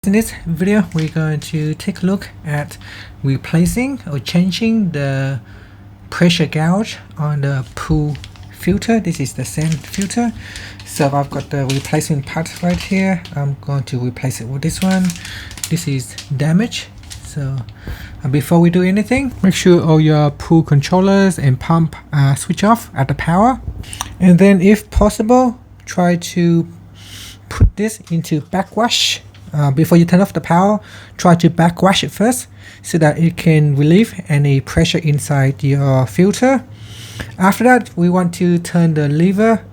In this video, we're going to take a look at replacing or changing the pressure gauge on the pool filter. This is the sand filter. So I've got the replacement part right here. I'm going to replace it with this one. This is damaged. So before we do anything, make sure all your pool controllers and pump are switch off at the power. And then if possible, try to put this into backwash. Before you turn off the power, try to backwash it first so that it can relieve any pressure inside your filter. After that, we want to turn the lever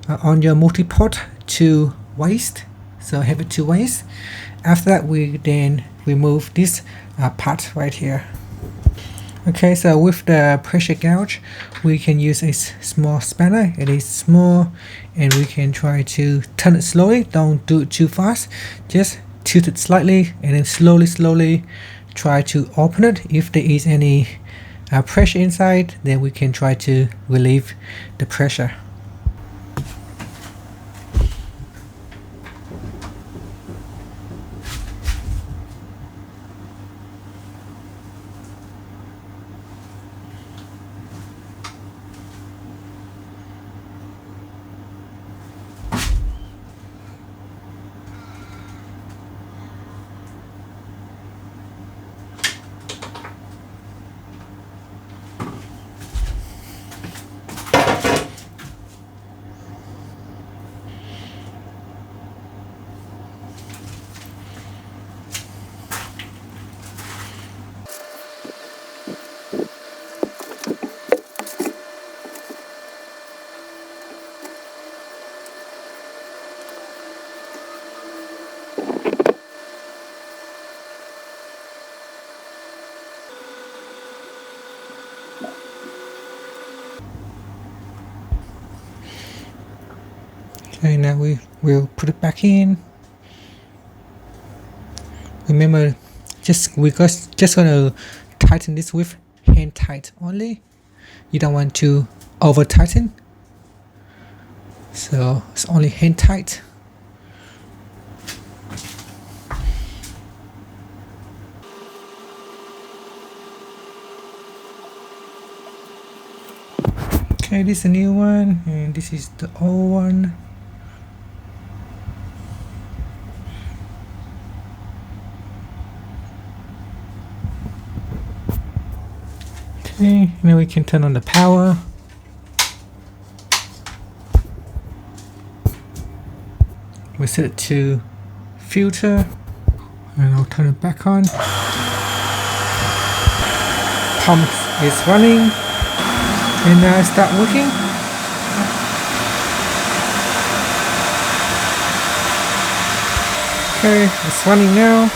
on your multi-port to waste, so have it to waste. After that, we then remove this part right here. Okay, so with the pressure gauge, we can use a small spanner. It is small, and we can try to turn it slowly. Don't do it too fast. Just tilt it slightly, and then slowly try to open it. If there is any pressure inside, then we can try to relieve the pressure. Okay, now we will put it back in. Remember, we're just gonna tighten this with hand tight only. You don't want to over tighten, so it's only hand tight. Okay, this is a new one, and this is the old one. Okay, now we can turn on the power. We set it to filter, and I'll turn it back on. Pump is running, and now start working. Okay, it's running now.